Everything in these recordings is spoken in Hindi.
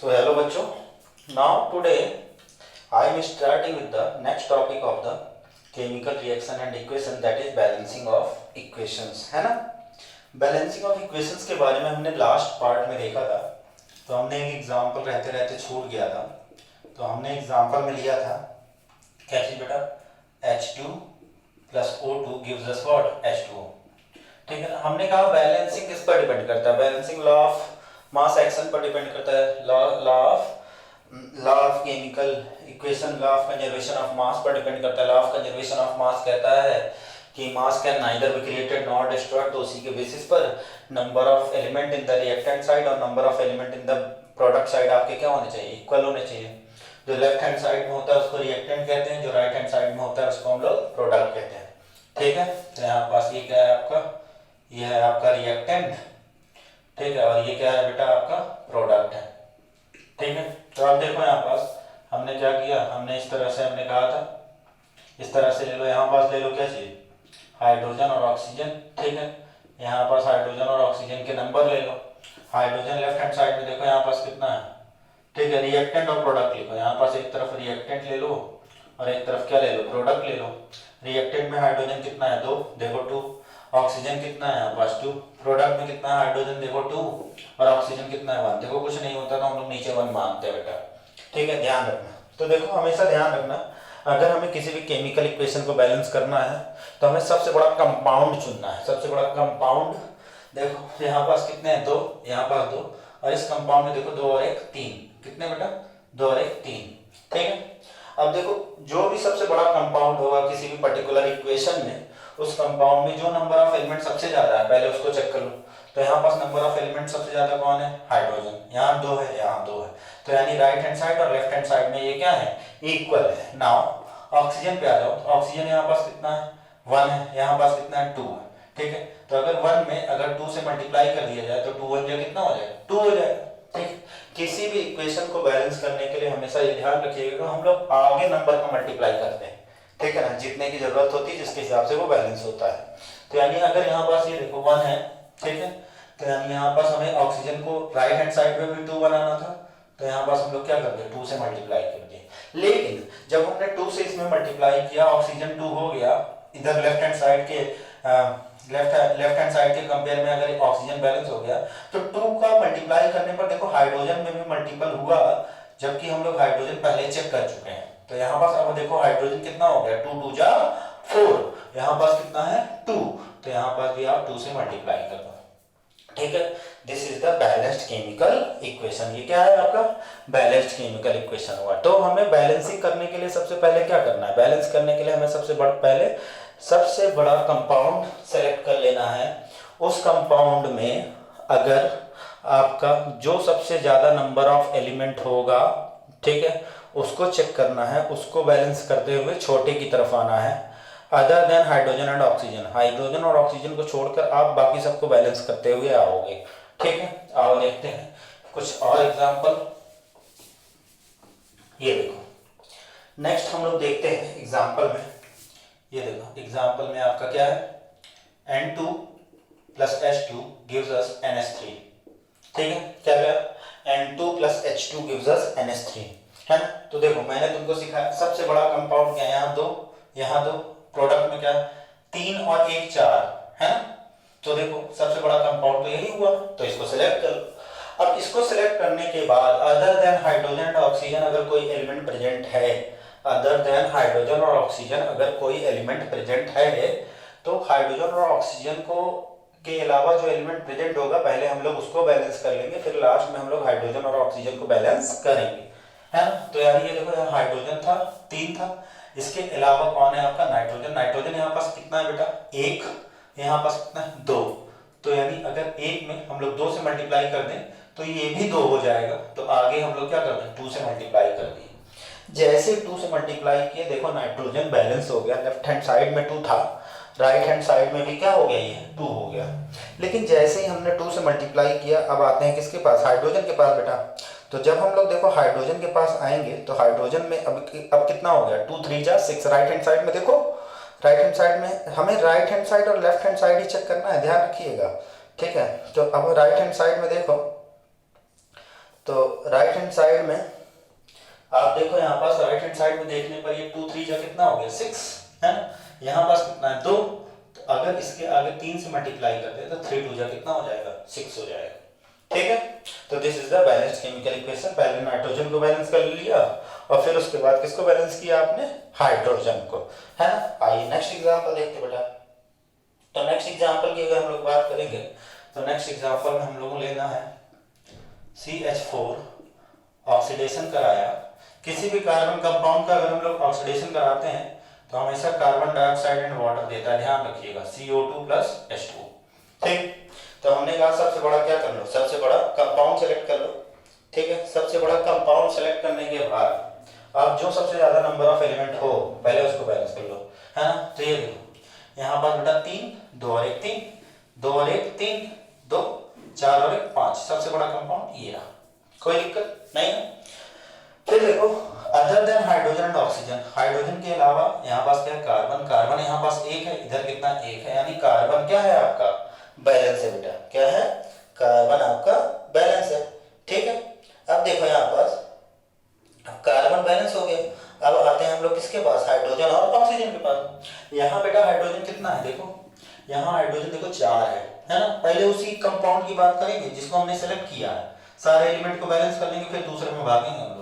So hello बच्चों, now today I am starting with the next topic of the chemical reaction and equation, that is balancing of equations, है ना। बैलेंसिंग ऑफ इक्वेशंस के बारे में हमने लास्ट पार्ट में देखा था, तो हमने एक एग्जांपल रहते रहते छूट गया था। तो हमने एग्जांपल में लिया था क्या चीज बेटा, H2 plus O2 gives us what, H2O। ठीक है, हमने कहा बैलेंसिंग किस पर डिपेंड करता है, balancing law of mass action पर डिपेंड करता है, law of chemical equation, law of conservation of mass पर डिपेंड करता है। Law of conservation of mass कहता है कि mass can neither be created nor destroyed, तो उसी के बेसिस पर number of element in the reactant side और number of element in the product side आपके क्या होने चाहिए, इक्वल होने चाहिए। जो लेफ्ट हैंड साइड में होता है उसको रिएक्टेंट कहते हैं, जो राइट हैंड साइड में होता है उसको हम लोग प्रोडक्ट कहते हैं। ठीक है, तो यहाँ पास ये क्या है आपका, ये है आपका रिएक्टेंट, ठीक है, और ये क्या है बेटा आपका प्रोडक्ट है। ठीक है, तो आप देखो यहाँ पास हमने क्या किया, हमने इस तरह से हमने कहा था, इस तरह से ले लो, यहाँ पास ले लो क्या चीज, हाइड्रोजन और ऑक्सीजन। ठीक है, यहाँ पास हाइड्रोजन और ऑक्सीजन के नंबर ले लो। हाइड्रोजन लेफ्ट हैंड साइड में देखो यहाँ पास कितना है, ठीक है, रिएक्टेंट और प्रोडक्ट लिखो। यहाँ पास एक तरफ रिएक्टेंट ले लो और एक तरफ क्या ले लो, प्रोडक्ट ले लो। रिएक्टेंट में हाइड्रोजन कितना है, 2, देखो 2। ऑक्सीजन कितना है यहाँ पास, 2। प्रोडक्ट में कितना है हाइड्रोजन, देखो 2, और ऑक्सीजन कितना है 1। देखो कुछ नहीं होता तो हम लोग नीचे 1 मानते हैं बेटा। ठीक है, ध्यान रखना। तो देखो हमेशा ध्यान रखना, अगर हमें किसी भी केमिकल इक्वेशन को बैलेंस करना है तो हमें सबसे बड़ा कंपाउंड चुनना है। सबसे बड़ा कंपाउंड देखो यहाँ पास कितने हैं, 2, यहाँ पास 2, और इस कंपाउंड में देखो 2 और 1 3, कितने बेटा, 2 और 1 3। ठीक है, अब देखो जो भी सबसे बड़ा कंपाउंड होगा किसी भी पर्टिकुलर इक्वेशन में, उस कंपाउंड में जो नंबर ऑफ एलिमेंट सबसे ज्यादा है पहले उसको चेक कर लो। तो यहाँ पास नंबर ऑफ एलिमेंट सबसे ज्यादा कौन है, हाइड्रोजन, यहाँ 2 है, यहाँ 2 है, तो यानी राइट हैंड साइड और लेफ्ट हैंड साइड में ये क्या है, इक्वल है। नाउ ऑक्सीजन पे आ जाओ, तो ऑक्सीजन यहाँ पास कितना है, 1 है, यहाँ पास कितना है, 2 है। ठीक है, तो अगर 1 में अगर 2 से मल्टीप्लाई कर दिया जाए तो 2 1 कितना हो जाएगा, 2 हो जाएगा। ठीक, किसी भी इक्वेशन को बैलेंस करने के लिए हमेशा ये ध्यान रखिएगा हम लोग आगे नंबर का मल्टीप्लाई करते हैं। ठीक है ना, जितने की जरूरत होती है जिसके हिसाब से वो बैलेंस होता है। तो यानी अगर यहाँ पास ये देखो 1 है, ठीक है, तो यानी यहाँ पास हमें ऑक्सीजन को राइट हैंड साइड में भी 2 बनाना था, तो यहाँ पास हम लोग क्या करते, 2 से मल्टीप्लाई कर दिए। लेकिन जब हमने 2 से इसमें मल्टीप्लाई किया, ऑक्सीजन 2 हो गया, इधर लेफ्ट हैंड साइड के लेफ्ट हैंड साइड के कंपेयर में अगर ऑक्सीजन बैलेंस हो गया, तो 2 का मल्टीप्लाई करने पर देखो हाइड्रोजन में भी मल्टीपल हुआ, जबकि हम लोग हाइड्रोजन पहले चेक कर चुके हैं। तो यहाँ पास अब देखो हाइड्रोजन कितना हो गया, 2 2 जा 4, यहाँ पास कितना है 2, तो यहाँ पास भी आप 2 से मल्टीप्लाई कर दो। ठीक है, this is the balanced chemical equation. ये क्या है आपका, बैलेंस्ड केमिकल इक्वेशन हुआ। तो हमें बैलेंसिंग करने के लिए सबसे पहले क्या करना है, बैलेंस करने के लिए हमें सबसे बड़ा कंपाउंड सेलेक्ट कर लेना है। उस कंपाउंड में अगर आपका जो सबसे ज्यादा नंबर ऑफ एलिमेंट होगा, ठीक है, उसको चेक करना है, उसको बैलेंस करते हुए छोटे की तरफ आना है। Other than hydrogen and oxygen, hydrogen और ऑक्सीजन को छोड़कर आप बाकी सबको बैलेंस करते हुए आओगे। ठीक है, आओ देखते हैं कुछ और एग्जांपल। ये देखो नेक्स्ट हम लोग देखते हैं एग्जांपल में। ये देखो एग्जांपल में आपका क्या है, N2 plus H2 gives us NH3। ठीक है, क्या गया, N2 plus H2 gives us NH3, है ना। तो देखो मैंने तुमको सिखाया सबसे बड़ा कंपाउंड क्या है, यहाँ 2, यहाँ 2, प्रोडक्ट में क्या 3 और 1 4, है ना। तो देखो सबसे बड़ा कंपाउंड तो यही हुआ, तो इसको सिलेक्ट कर लो। अब इसको सिलेक्ट करने के बाद other than hydrogen and oxygen अगर कोई एलिमेंट प्रेजेंट है, अदर देन हाइड्रोजन और ऑक्सीजन अगर कोई एलिमेंट प्रेजेंट है, तो हाइड्रोजन और ऑक्सीजन को के अलावा जो एलिमेंट प्रेजेंट होगा पहले हम लोग उसको बैलेंस कर लेंगे, फिर लास्ट में हम लोग हाइड्रोजन और ऑक्सीजन को बैलेंस करेंगे, है ना। तो यार ये देखो यहाँ हाइड्रोजन था 3 था, इसके अलावा कौन है आपका नाइट्रोजन। नाइट्रोजन यहाँ पास कितना है बेटा, 1, यहाँ पास कितना है 2, तो यानी अगर 1 में हम लोग 2 से मल्टीप्लाई कर दें तो ये भी 2 हो जाएगा। तो आगे हम लोग क्या करते हैं, 2 से मल्टीप्लाई कर दिए। जैसे 2 से मल्टीप्लाई किए देखो नाइट्रोजन बैलेंस हो गया, लेफ्ट हैंड साइड में 2 था, राइट हैंड साइड में भी क्या हो गया, ये 2 हो गया। लेकिन जैसे ही हमने 2 से मल्टीप्लाई किया, अब आते हैं किसके पास, हाइड्रोजन के पास बेटा। तो जब हम लोग देखो हाइड्रोजन के पास आएंगे तो हाइड्रोजन में अब कितना हो गया, 2 3 जा 6। राइट हैंड साइड में देखो, राइट हैंड साइड में हमें राइट हैंड साइड और लेफ्ट हैंड साइड ही चेक करना है, ध्यान रखिएगा। ठीक है, तो अब राइट हैंड साइड में देखो तो राइट हैंड साइड में आप देखो यहाँ पास राइट हैंड साइड में देखने पर ये 2 3 जा कितना हो गया 6 है ना, यहाँ पास कितना है 2, तो अगर इसके आगे 3 से मल्टीप्लाई करते हैं तो 3 2 जा कितना हो जाएगा 6 हो जाएगा। ठीक है, तो this is the balanced chemical equation. पहले नाइट्रोजन को बैलेंस कर लिया और फिर उसके बाद किसको बैलेंस किया आपने, हाइड्रोजन को, है ना। आइए नेक्स्ट एग्जांपल देखते बेटा। तो नेक्स्ट एग्जांपल की अगर हम लोग बात करेंगे तो नेक्स्ट एग्जांपल में हम लोग को लेना है CH4 ऑक्सीडेशन कराया। किसी भी कार्बन कंपाउंड का अगर हम लोग ऑक्सीडेशन कराते हैं तो हमेशा कार्बन डाइऑक्साइड एंड वाटर देता है, ध्यान रखिएगा, CO2 + H2। ठीक, तो हमने कहा सबसे बड़ा क्या कर लो, सबसे बड़ा कंपाउंड सेलेक्ट कर लो। ठीक है, सबसे बड़ा कंपाउंड सेलेक्ट करने के बाद अब जो सबसे ज्यादा नंबर ऑफ एलिमेंट हो पहले उसको बैलेंस कर लो, है ना। तो ये देखो यहाँ पर बेटा 3 2 और 1 3, 2 और 1 3, 2 4 और 1 5, सबसे बड़ा कंपाउंड ये रहा, कोई दिक्कत नहीं है। फिर देखो other than hydrogen and oxygen, hydrogen के अलावा यहाँ पास क्या है, कार्बन, कार्बन यहाँ पास 1 है, इधर कितना 1 है, यानी कार्बन क्या है आपका बैलेंस है बेटा, क्या है, कार्बन आपका बैलेंस है। ठीक है, अब देखो यहाँ पास कार्बन बैलेंस हो गया। अब आते हैं हम लोग किसके पास, हाइड्रोजन और ऑक्सीजन के पास। यहाँ बेटा हाइड्रोजन कितना है, देखो यहाँ हाइड्रोजन देखो 4 है ना। पहले उसी कंपाउंड की बात करेंगे जिसको हमने सेलेक्ट किया है, सारे एलिमेंट को बैलेंस कर लेंगे, फिर दूसरे में भागेंगे हम लोग।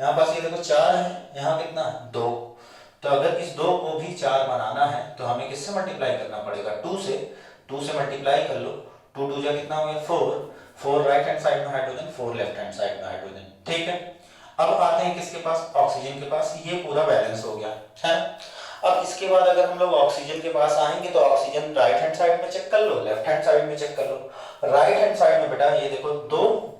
यहाँ पास ये देखो 4 है, यहाँ कितना है 2, तो अगर इस 2 को भी 4 बनाना है तो हमें किससे मल्टीप्लाई करना पड़ेगा, 2 से। 2 से मल्टीप्लाई कर लो, 2 2 जा कितना हो गया 4, 4 राइट हैंड साइड में हाइड्रोजन, 4 लेफ्ट हैंड साइड में हाइड्रोजन। ठीक है, अब आते हैं किसके पास, ऑक्सीजन के पास। ये पूरा बैलेंस हो गया है। अब इसके बाद अगर हम लोग ऑक्सीजन के पास आएंगे तो ऑक्सीजन राइट हैंड साइड में चेक कर लो, लेफ्ट हैंड साइड में चेक कर लो। राइट हैंड साइड में बेटा ये देखो 2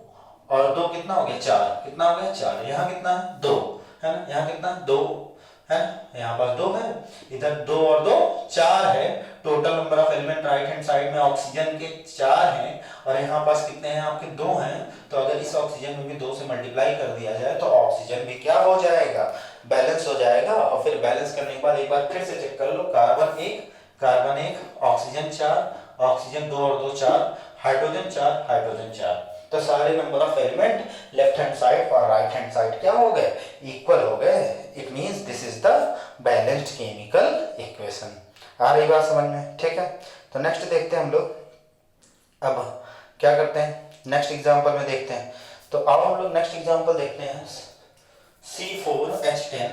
और 2 कितना हो गया 4, कितना हो गया 4, यहाँ कितना है 2, है ना, यहाँ कितना 2 है, यहाँ पास 2 है, इधर 2 और 2 4 है। Total number of element right hand side में ऑक्सीजन के 4 हैं और यहाँ पास कितने हैं आपके 2 हैं। तो अगर इस ऑक्सीजन में भी 2 से मल्टीप्लाई कर दिया जाए तो ऑक्सीजन भी क्या हो जाएगा, बैलेंस हो जाएगा। और फिर बैलेंस करने के बाद एक बार फिर से चेक कर लो, कार्बन 1 ऑक्सीजन 4, ऑक्सीजन 2 और 2 4, हाइड्रोजन 4 हाइड्रोजन 4। तो सारे number of element left hand side और राइट हैंड साइड क्या हो गए, इक्वल हो गए। It means this is the balanced chemical equation. आ रही बात समझ में, ठीक है। तो नेक्स्ट देखते हैं हम लोग, अब क्या करते हैं नेक्स्ट एग्जांपल में देखते हैं। तो अब हम लोग नेक्स्ट एग्जांपल देखते हैं C4H10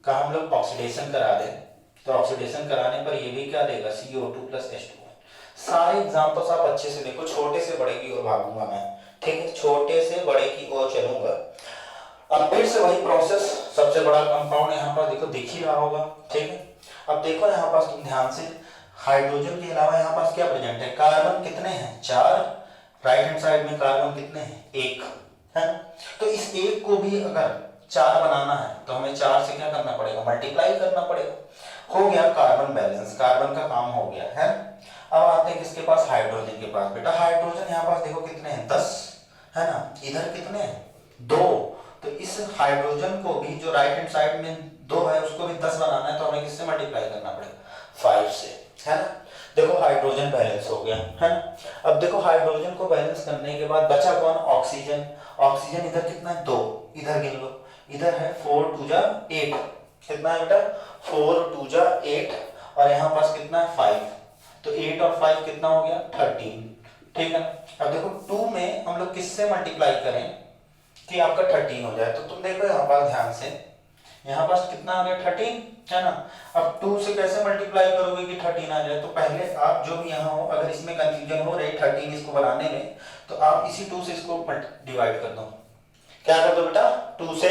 का हम लोग ऑक्सीडेशन करा दें तो ऑक्सीडेशन कराने पर ये भी क्या देगा, CO2 + H2। सारे एग्जांपल्स आप अच्छे से देखो, छोटे से बड़े की ओर भागूंगा मैं, ठीक है, छोटे से बड़े की ओर चलूंगा। अब फिर से वही प्रोसेस, सबसे बड़ा कंपाउंड यहाँ पर देखो दिख ही रहा होगा, ठीक है। अब देखो यहाँ पास तुम ध्यान से, हाइड्रोजन के अलावा यहाँ पास क्या प्रेजेंट है, कार्बन कितने हैं 4, राइट हैंड साइड में कार्बन कितने हैं 1, है ना। तो इस 1 को भी अगर 4 बनाना है तो हमें 4 से क्या करना पड़ेगा, मल्टीप्लाई करना पड़ेगा। हो गया कार्बन बैलेंस, कार्बन का काम हो गया है। अब आते हैं किसके पास, हाइड्रोजन के पास। बेटा हाइड्रोजन यहाँ पास देखो कितने हैं 10, है ना, इधर कितने हैं 2। तो इस हाइड्रोजन को भी जो राइट हैंड साइड में 2 है उसको भी 10 बनाना है तो हमें किससे मल्टीप्लाई करना पड़ेगा 5 से, है ना। देखो हाइड्रोजन बैलेंस हो गया, है ना। अब देखो हाइड्रोजन को बैलेंस करने के बाद बचा कौन, ऑक्सीजन। ऑक्सीजन इधर कितना है 2, इधर गिन लो, इधर है 4 2 जा 8, कितना है बेटा 4 2 जा 8 और यहाँ पास कितना है 5, तो 8 और 5 कितना हो गया 13, ठीक है। अब देखो 2 में हम लोग किससे मल्टीप्लाई करें कि आपका 13 हो जाए, तो तुम देखो यहाँ पास ध्यान से, यहाँ पास कितना आ गया 13, है ना। अब 2 से कैसे मल्टीप्लाई करोगे कि 13 आ जाए, तो पहले आप जो भी यहाँ हो, अगर इसमें कंफ्यूजन हो रही 13 इसको बनाने में, तो आप इसी 2 से इसको डिवाइड कर दो। क्या कर दो बेटा, 2 से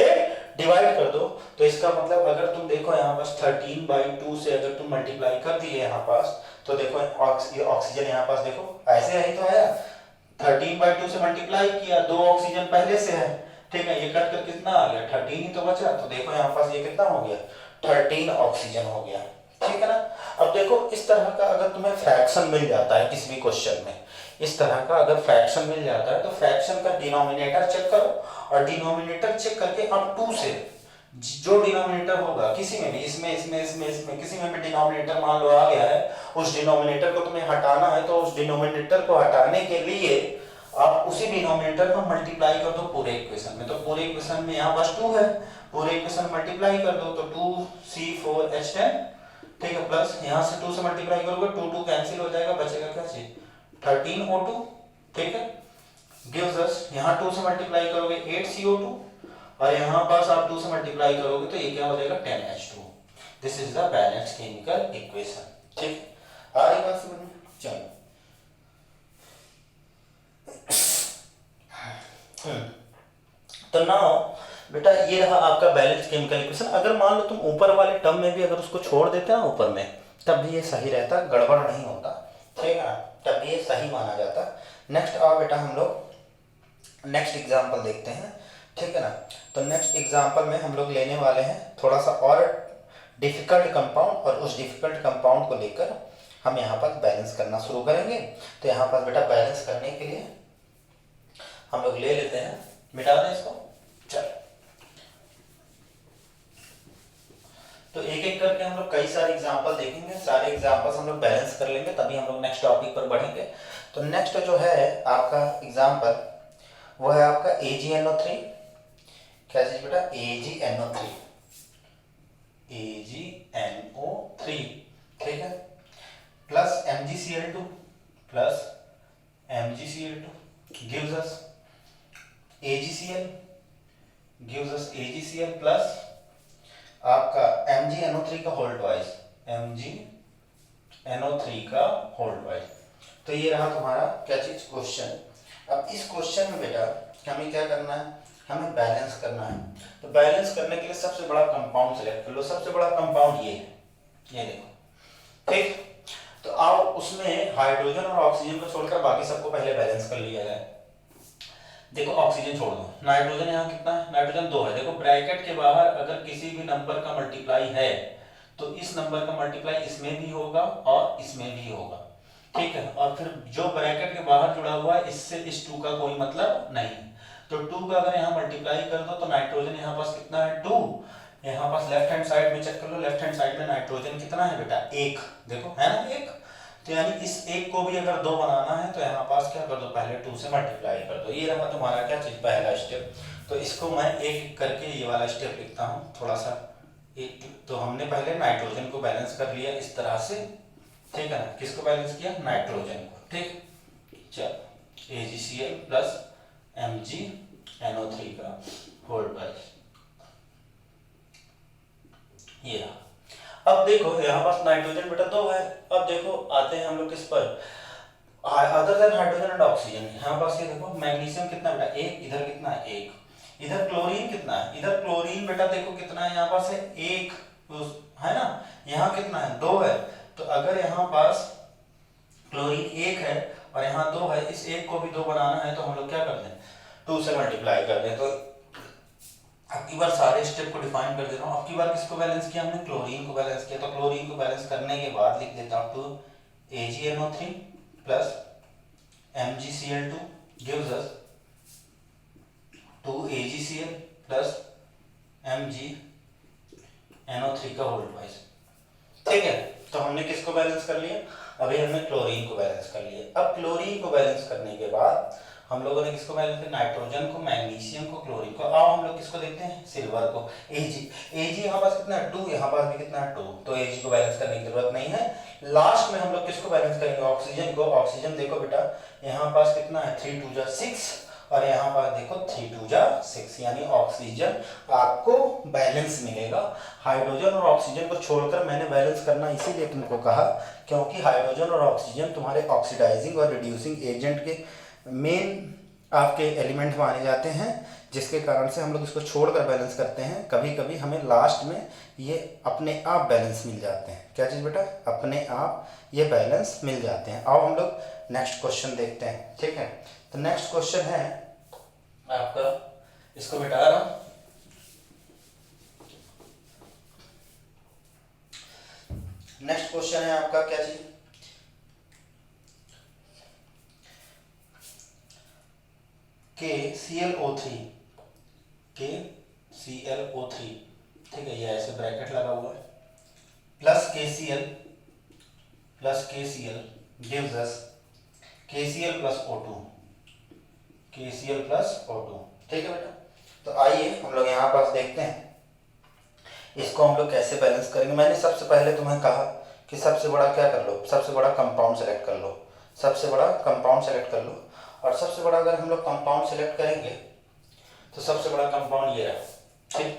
डिवाइड कर दो। तो इसका मतलब अगर तुम देखो यहाँ पास 13/2 से अगर तुम मल्टीप्लाई कर दिए यहाँ पास, तो देखो ऑक्सीजन यहाँ पास देखो ऐसे ही तो आया, 13/2 से मल्टीप्लाई किया, 2 ऑक्सीजन पहले से है, ठीक है, ये कट कर कितना आ गया 13 ही तो बचा। तो देखो यहाँ पास ये कितना हो गया 13 ऑक्सीजन हो गया, ठीक है ना। अब देखो इस तरह का अगर तुम्हें फ्रैक्शन मिल जाता है किसी भी क्वेश्चन में, इस तरह का अगर फ्रैक्शन मिल जाता है तो फ्रैक्शन का डिनोमिनेटर चेक करो और डिनोमिनेटर चेक करके अब 2 से जो डिनोमिनेटर होगा किसी में भी, इसमें किसी में भी डिनोमिनेटर मान लो आ गया है, उस डिनोमिनेटर को तुम्हें हटाना है, तो उस डिनोमिनेटर को हटाने के लिए आप उसी डिनोमिनेटर को मल्टीप्लाई कर दो पूरे इक्वेशन में, तो पूरे इक्वेशन में यहाँ पास 2 है, पूरे इक्वेशन मल्टीप्लाई कर दो तो 2C4H10, ठीक है, प्लस यहाँ से 2 से मल्टीप्लाई करोगे 2 2 कैंसिल हो जाएगा, बचेगा क्या चीज 13O2, ठीक है, गिव्स अस, यहाँ 2 से मल्टीप्लाई करोगे 8CO2 और यहाँ पास आप 2 से मल्टीप्लाई करोगे तो ये क्या हो जाएगा 10H2। This is the balanced chemical equation, ठीक, आ रही बात समझ में? चलो तो नाउ बेटा ये रहा आपका बैलेंस केमिकल इक्वेशन। अगर मान लो तुम ऊपर वाले टर्म में भी अगर उसको छोड़ देते ना ऊपर में, तब भी ये सही रहता, गड़बड़ नहीं होता, ठीक है ना, तब भी ये सही माना जाता। नेक्स्ट आओ बेटा हम लोग नेक्स्ट एग्जांपल देखते हैं, ठीक है ना। तो नेक्स्ट एग्जांपल में हम लोग लेने वाले हैं थोड़ा सा और डिफिकल्ट कंपाउंड, और उस डिफिकल्ट कंपाउंड को लेकर हम यहाँ पर बैलेंस करना शुरू करेंगे। तो यहाँ पर बेटा बैलेंस करने के लिए हम लोग ले लेते हैं, मिटा दें इसको, चल। तो एक एक करके हम लोग कई सारे एग्जांपल देखेंगे, सारे एग्जांपल्स हम लोग बैलेंस कर लेंगे, तभी हम लोग नेक्स्ट टॉपिक पर बढ़ेंगे। तो नेक्स्ट जो है आपका एग्जांपल वो है आपका AgNO3, क्या चीज बेटा AgNO3, AgNO3, ठीक है, plus MgCl2 plus MgCl2 gives us AgCl, gives us AgCl plus आपका MgNO3 का होल ट्वाइस, MgNO3 का होल ट्वाइस। तो ये रहा तुम्हारा क्या चीज क्वेश्चन। अब इस क्वेश्चन में बेटा हमें क्या करना है, हमें बैलेंस करना है। तो बैलेंस करने के लिए सबसे बड़ा कंपाउंड सेलेक्ट कर लो। सबसे बड़ा कंपाउंड ये है, ये देखो, ठीक। तो आओ उसमें हाइड्रोजन और ऑक्सीजन को छोड़कर बाकी सबको पहले बैलेंस कर लिया जाए। देखो ऑक्सीजन छोड़ दो, नाइट्रोजन यहाँ कितना है, नाइट्रोजन 2 है। देखो ब्रैकेट के बाहर अगर किसी भी नंबर का मल्टीप्लाई है तो इस नंबर का मल्टीप्लाई इसमें भी होगा और इसमें भी होगा, ठीक है। और फिर जो ब्रैकेट के बाहर जुड़ा हुआ है इससे इस 2 का कोई मतलब नहीं। तो 2 का अगर यहाँ मल्टीप्लाई कर दो तो नाइट्रोजन यहाँ पास कितना है 2, यहाँ पास लेफ्ट हैंड साइड में चेक कर लो, लेफ्ट हैंड साइड में नाइट्रोजन कितना है बेटा 1, देखो है ना 1। तो यानी इस 1 को भी अगर 2 बनाना है तो यहाँ पास क्या कर दो, पहले 2 से मल्टीप्लाई कर दो। ये रहा तुम्हारा क्या चीज पहला स्टेप। तो इसको मैं एक एक करके ये वाला स्टेप लिखता हूँ थोड़ा सा एक। तो हमने पहले नाइट्रोजन को बैलेंस कर लिया इस तरह से, ठीक है ना, किसको बैलेंस किया, नाइट्रोजन को, ठीक। चल AgCl प्लस MgNO3 का होल ट्वाइस, ये रहा। अब देखो यहाँ पास नाइट्रोजन बेटा 2 है। अब देखो आते हैं हम लोग किस पर, other than hydrogen and oxygen. यहाँ पास ये देखो मैग्नीशियम कितना बेटा 1, इधर कितना है 1, इधर क्लोरीन कितना है, इधर क्लोरीन बेटा देखो कितना है, यहाँ पास है 1 है ना, यहाँ कितना है 2 है। तो अगर यहाँ पास क्लोरीन 1 है और यहाँ 2 है, इस 1 को भी 2 बनाना है तो हम लोग क्या करते हैं 2 से मल्टीप्लाई करते हैं। तो अब की बार सारे स्टेप को डिफाइन कर दे रहा हूँ। अब की बार किसको बैलेंस किया हमने, क्लोरीन को बैलेंस किया। तो क्लोरीन को बैलेंस करने के बाद लिख देता हूँ 2 AgNO3 plus MgCl2 gives us 2 AgCl plus MgNO3 का होल ट्वाइस, ठीक है। तो हमने किसको बैलेंस कर लिया, अभी हमने क्लोरीन को बैलेंस कर लिया। अब क्लोरीन को बैलेंस करने के बाद हम लोगों ने किसको बैलेंस किया, नाइट्रोजन को, मैग्नीशियम को, क्लोरीन को। आओ हम लोग किसको देखते हैं, सिल्वर को, Ag यहाँ पास कितना है 2, यहाँ पास भी कितना है 2, तो Ag को बैलेंस करने की जरूरत नहीं है। लास्ट में हम लोग किसको बैलेंस करेंगे, ऑक्सीजन को। ऑक्सीजन देखो बेटा यहाँ पास कितना है 3 2 6 और यहाँ पास देखो 3 2 6, यानी ऑक्सीजन आपको बैलेंस मिलेगा। हाइड्रोजन और ऑक्सीजन को छोड़कर मैंने बैलेंस करना इसीलिए तुमको कहा क्योंकि हाइड्रोजन और ऑक्सीजन तुम्हारे ऑक्सीडाइजिंग और रिड्यूसिंग एजेंट के मेन आपके एलिमेंट माने जाते हैं, जिसके कारण से हम लोग इसको छोड़कर बैलेंस करते हैं। कभी कभी हमें लास्ट में ये अपने आप बैलेंस मिल जाते हैं। क्या चीज़ बेटा, अपने आप ये बैलेंस मिल जाते हैं। आओ हम लोग नेक्स्ट क्वेश्चन देखते हैं, ठीक है। तो नेक्स्ट क्वेश्चन है आपका, इसको मिटा रहा हूं, नेक्स्ट क्वेश्चन है आपका क्या चीज, KClO3, ठीक है, ये ऐसे ब्रैकेट लगा हुआ है, plus KCl gives us KCl plus O2, KCl plus O2। ठीक है बेटा, तो आइए हम लोग यहाँ पास देखते हैं इसको हम लोग कैसे बैलेंस करेंगे। मैंने सबसे पहले तुम्हें कहा कि सबसे बड़ा क्या कर लो, सबसे बड़ा कंपाउंड सेलेक्ट कर लो, सबसे बड़ा कंपाउंड सेलेक्ट कर लो। और सबसे बड़ा अगर हम लोग कंपाउंड सेलेक्ट करेंगे तो सबसे बड़ा कंपाउंड ये रहा। ठीक,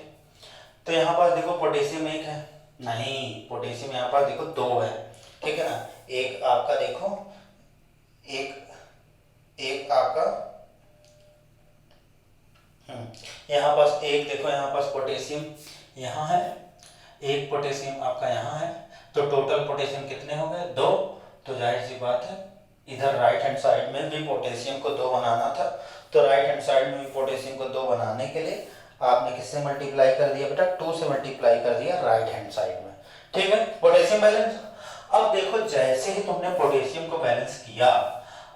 तो यहाँ पास देखो पोटेशियम एक है, नहीं पोटेशियम यहाँ पास देखो दो है। ठीक है ना, एक आपका देखो एक आपका यहाँ पास एक देखो, यहाँ पास पोटेशियम यहाँ है, एक पोटेशियम आपका यहाँ है, तो टोटल पोटेशियम कितने हो गए? दो। तो जाहिर सी बात है इधर राइट हैंड साइड में भी पोटेशियम को दो बनाना था, तो राइट हैंड साइड में भी पोटेशियम को दो बनाने के लिए आपने किससे मल्टीप्लाई कर दिया बेटा? 2 से मल्टीप्लाई कर दिया राइट हैंड साइड में। ठीक है, पोटेशियम बैलेंस। अब देखो जैसे ही तुमने पोटेशियम को बैलेंस किया,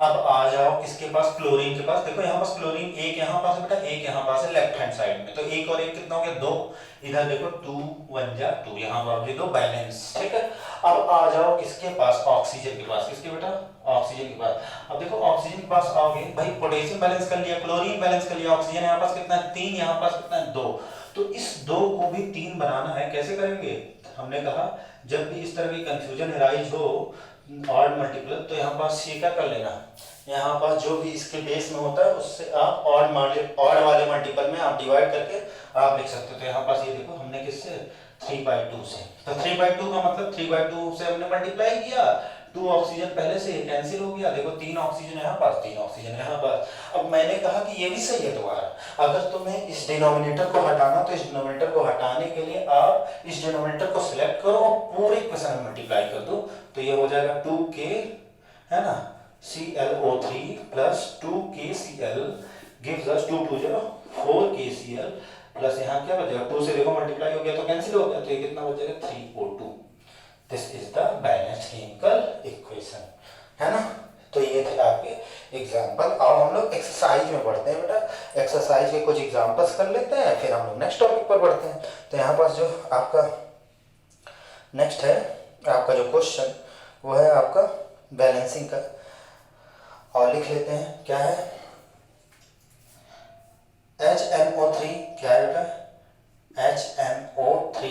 अब आ जाओ किसके पास? क्लोरीन के पास। देखो यहाँ पास क्लोरीन एक यहाँ पास है बेटा, एक यहाँ पास है लेफ्ट हैंड साइड में, तो एक और एक कितना हो गया? 2। इधर देखो 2 1 जा 2, यहाँ पर भी दो बैलेंस। ठीक है, अब आ जाओ किसके पास? ऑक्सीजन के पास। किसके बेटा? ऑक्सीजन के पास। अब देखो ऑक्सीजन के पास आओगे भाई, पोटेशियम बैलेंस कर लिया, क्लोरीन बैलेंस कर लिया, ऑक्सीजन यहाँ पास कितना है? 3, यहाँ पास कितना है? 2। तो इस 2 को भी 3 बनाना है, कैसे करेंगे? हमने कहा जब भी इस तरह की कंफ्यूजन अराइज हो ऑड मल्टीपल, तो यहाँ पास ये क्या कर लेना, यहाँ पास जो भी इसके बेस में होता है उससे आप ऑड वाले मल्टीपल में आप डिवाइड करके आप लिख सकते हो। तो यहाँ पास ये देखो हमने किससे? 3/2 से, तो 3/2 का मतलब 3/2 से हमने मल्टीप्लाई किया, 2 ऑक्सीजन पहले से कैंसिल हो गया, देखो 3 ऑक्सीजन यहाँ पास, 3 ऑक्सीजन यहाँ पास। अब मैंने कहा कि ये भी सही है तुम्हारा, अगर तुम्हें इस डिनोमिनेटर को हटाना तो इस डिनोमिनेटर को हटाने के लिए आप इस डिनोमिनेटर को सिलेक्ट करो और पूरे इक्वेशन में मल्टीप्लाई कर दो, तो ये हो जाएगा 2k है ना ClO3 plus 2KCl gives us 2 2 0 4KCl plus यहाँ क्या बचेगा? 2 से देखो मल्टीप्लाई हो गया तो कैंसिल हो गया, तो ये कितना बचेगा? 3O2। This is the balanced chemical equation, है ना। तो ये थे आपके एग्जाम्पल। अब हम लोग एक्सरसाइज में बढ़ते हैं बेटा, एक्सरसाइज के कुछ एग्जाम्पल्स कर लेते हैं, फिर हम लोग नेक्स्ट टॉपिक पर बढ़ते हैं। तो यहाँ पास जो आपका नेक्स्ट है आपका जो क्वेश्चन वो है आपका बैलेंसिंग का, और लिख लेते हैं क्या है? HNO3 क्या है बेटा? HNO3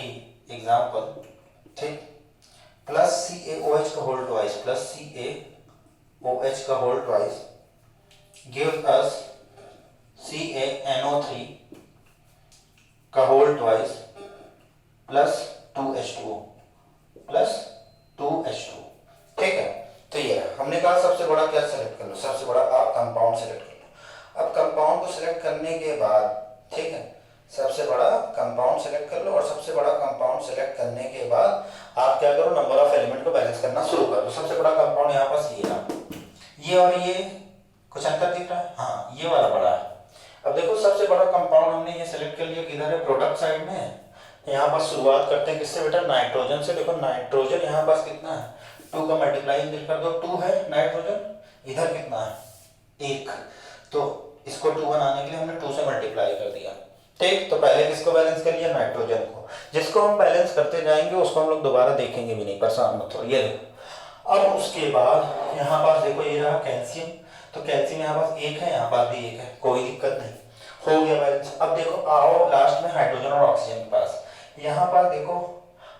एग्जाम्पल, ठीक, प्लस CaOH का होल ट्वाइस, प्लस CaOH का whole twice give us CaNO3 का whole twice plus 2H2O plus 2H2। ठीक है, तो ये हमने कहा सबसे बड़ा क्या सेलेक्ट कर लो, सबसे बड़ा आप कंपाउंड सेलेक्ट कर लो। अब कंपाउंड को सिलेक्ट करने के बाद, ठीक है, सबसे बड़ा कंपाउंड सेलेक्ट कर लो, और सबसे बड़ा कंपाउंड सेलेक्ट करने के बाद आप क्या करो? नंबर ऑफ एलिमेंट को बैलेंस करना शुरू कर दो। सबसे बड़ा कंपाउंड यहाँ पास ये रहा, ये और ये कुछ अंतर दिख रहा है? हाँ, ये वाला बड़ा है। अब देखो सबसे बड़ा कंपाउंड हमने ये सेलेक्ट कर लिया, किधर है? प्रोडक्ट साइड में। यहाँ पास शुरुआत करते हैं किससे बेटा? नाइट्रोजन से। देखो नाइट्रोजन यहाँ पास कितना है? 2 का मल्टीप्लाई कर दो, 2 है नाइट्रोजन, इधर कितना है? 1। तो इसको 2 बनाने के लिए हमने 2 से मल्टीप्लाई कर दिया। ठीक, तो पहले किसको बैलेंस कर लिया? नाइट्रोजन को। जिसको हम बैलेंस करते जाएंगे उसको हम लोग दोबारा देखेंगे भी नहीं, परेशान मत हो। ये देखो, अब उसके बाद यहाँ पास देखो ये रहा कैल्शियम, तो कैल्शियम यहाँ पास 1 है, यहाँ पास भी 1 है, कोई दिक्कत नहीं, हो गया बैलेंस। अब देखो आओ लास्ट में हाइड्रोजन और ऑक्सीजन के पास। यहाँ पास देखो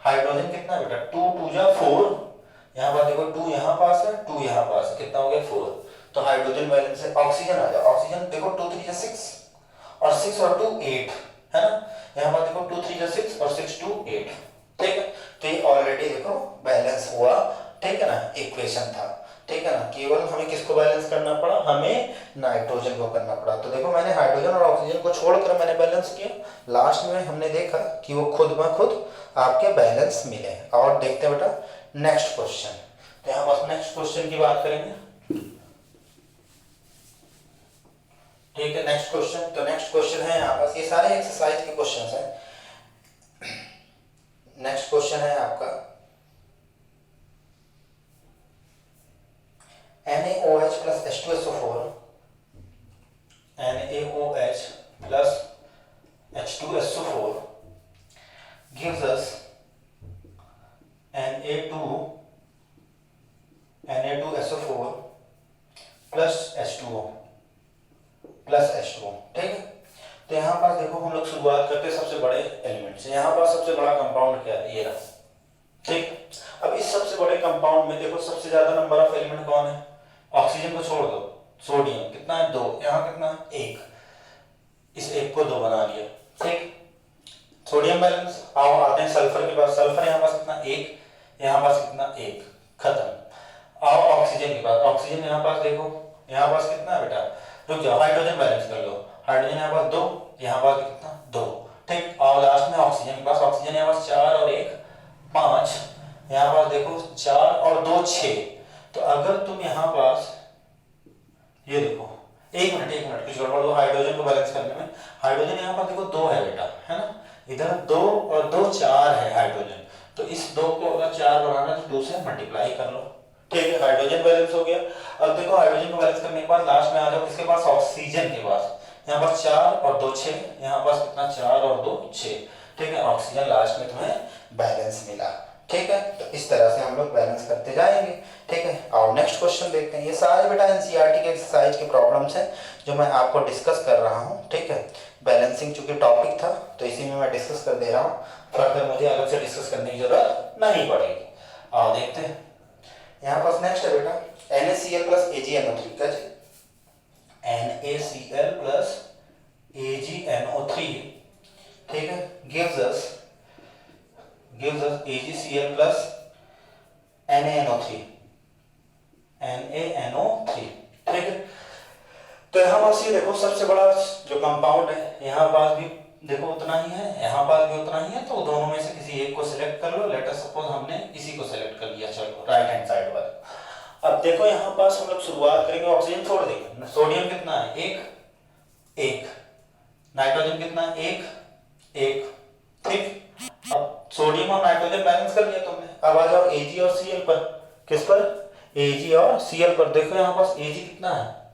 हाइड्रोजन कितना है बेटा? 2 2 जा 4, यहाँ पास देखो 2 यहाँ पास है, 2 यहाँ पास है, कितना हो गया? 4। तो हाइड्रोजन बैलेंस है। ऑक्सीजन आ जाए, ऑक्सीजन देखो 2 3 जा 6 और 6 और 2 8 है ना, यहाँ पर देखो 2 3 जा 6 और 6 2 8। ठीक है, तो ये ऑलरेडी देखो बैलेंस हुआ, ठीक है ना, इक्वेशन था। ठीक है ना, केवल हमें किसको बैलेंस करना पड़ा? हमें नाइट्रोजन को करना पड़ा। तो देखो मैंने हाइड्रोजन और ऑक्सीजन को छोड़कर मैंने बैलेंस किया, लास्ट में हमने देखा कि वो खुद ब खुद आपके बैलेंस मिले। और देखते हैं बेटा नेक्स्ट क्वेश्चन। तो यहाँ बस नेक्स्ट क्वेश्चन की बात करेंगे। ठीक है, नेक्स्ट क्वेश्चन। तो नेक्स्ट क्वेश्चन है यहाँ पास, ये सारे एक्सरसाइज के क्वेश्चन हैं। नेक्स्ट क्वेश्चन है आपका NaOH plus H2SO4, NaOH plus H2SO4 gives us Na2SO4 plus H2O plus H2O, ठीक है। तो यहाँ पास देखो हम लोग शुरुआत करते हैं सबसे बड़े एलिमेंट से। यहाँ पास सबसे बड़ा कंपाउंड क्या है, ये रहा, ठीक। अब इस सबसे बड़े कंपाउंड में देखो सबसे ज्यादा नंबर ऑफ एलिमेंट कौन है, ऑक्सीजन को छोड़ दो, सोडियम कितना है 2, यहाँ कितना है 1, इस 1 को 2 बना लिया, ठीक। Sodium balance. आओ आते हैं सल्फर के पास, सल्फर यहाँ पास कितना 1, यहाँ पास कितना 1, खत्म। आओ ऑक्सीजन के पास, ऑक्सीजन यहाँ पास देखो, यहाँ पास कितना है बेटा, रुक जाओ, हाइड्रोजन बैलेंस कर लो, हाइड्रोजन यहाँ पास 2, यहाँ पास कितना 2, ठीक। और लास्ट में ऑक्सीजन के पास, ऑक्सीजन यहाँ पास 4 और 1 5, यहाँ पास देखो 4 और 2 6। तो अगर तुम यहाँ पास ये देखो, एक मिनट कुछ गड़बड़ हो हाइड्रोजन को बैलेंस करने में। हाइड्रोजन यहाँ पर देखो 2 है बेटा, है ना, इधर 2 और 2 4 है हाइड्रोजन। तो इस 2 को अगर 4 बनाना तो 2 से मल्टीप्लाई कर लो, ठीक है। हाइड्रोजन बैलेंस हो गया। अब देखो हाइड्रोजन को बैलेंस करने के बाद लास्ट में आ जाओ किसके पास, ऑक्सीजन के पास। यहाँ पर 4 और 2 6, यहाँ पास कितना 4 और 2 6, ठीक है। ऑक्सीजन लास्ट में तुम्हें बैलेंस मिला, ठीक है। तो इस तरह से हम लोग बैलेंस करते जाएंगे, ठीक है। और नेक्स्ट क्वेश्चन देखते हैं। ये सारे बेटा एनसीईआरटी के एक्सरसाइज के प्रॉब्लम्स हैं जो मैं आपको डिस्कस कर रहा हूँ, ठीक है। बैलेंसिंग चूंकि टॉपिक था तो इसी में मैं डिस्कस कर दे रहा हूँ, फर्दर मुझे अलग से डिस्कस करने की जरूरत नहीं पड़ेगी। और देखते हैं यहाँ पास नेक्स्ट है बेटा NaCl प्लस AgNO3 का जी, NaCl प्लस AgNO3, ठीक है, gives us AgCl plus NaNO3, ठीक है। तो यहाँ पास ये देखो सबसे बड़ा जो कंपाउंड है, यहाँ पास भी देखो उतना ही है, यहाँ पास भी उतना ही है। तो दोनों में से किसी एक को सिलेक्ट कर लो। लेट अस सपोज हमने इसी को सिलेक्ट कर लिया, चलो राइट हैंड साइड वाला। अब देखो यहाँ पास हम लोग शुरुआत करेंगे, ऑक्सीजन छोड़ देंगे। सोडियम कितना है 1, नाइट्रोजन कितना है 1, ठीक। अब सोडियम और नाइट्रोजन बैलेंस कर लिया तुमने। अब आ जाओ Ag और Cl पर, किस पर, Ag और Cl पर। देखो यहाँ पास Ag कितना है,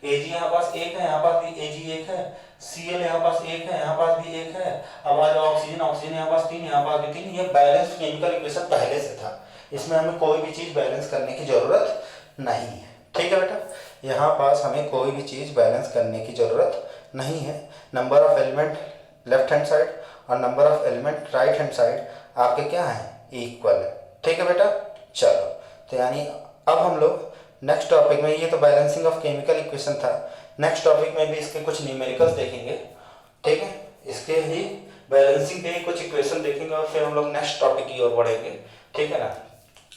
Ag यहाँ पास 1 है, यहाँ पास भी Ag 1 है, Cl यहाँ पास 1 है, यहाँ पास भी 1 है। अब आ जाओ ऑक्सीजन, ऑक्सीजन यहाँ पास 3, यहाँ पास भी 3। ये बैलेंस केमिकल इक्वेशन पहले से था, इसमें हमें कोई भी चीज बैलेंस करने की जरूरत नहीं है, ठीक है बेटा। यहाँ पास हमें कोई भी चीज बैलेंस करने की जरूरत नहीं है। Number of element left hand side और number of element right hand side आपके क्या है, इक्वल है, ठीक है बेटा। चलो तो यानी अब हम लोग नेक्स्ट टॉपिक में, ये तो बैलेंसिंग ऑफ केमिकल इक्वेशन था, नेक्स्ट टॉपिक में भी इसके कुछ न्यूमेरिकल्स देखेंगे, ठीक है। इसके ही बैलेंसिंग के कुछ इक्वेशन देखेंगे और फिर हम लोग नेक्स्ट टॉपिक की ओर बढ़ेंगे, ठीक है ना।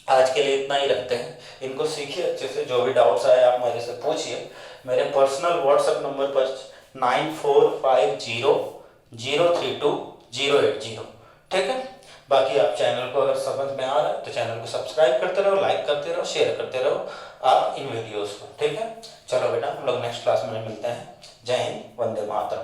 आज के लिए इतना ही रखते हैं, इनको सीखिए अच्छे से। जो भी डाउट्स आए आप मेरे से पूछिए, मेरे पर्सनल व्हाट्सएप नंबर पर 9450032080, ठीक है। बाकी आप चैनल को अगर समझ में आ रहा है तो चैनल को सब्सक्राइब करते रहो, लाइक करते रहो, शेयर करते रहो आप इन वीडियोस को, ठीक है। चलो बेटा हम लोग नेक्स्ट क्लास में मिलते हैं। जय हिंद, वंदे मातरम।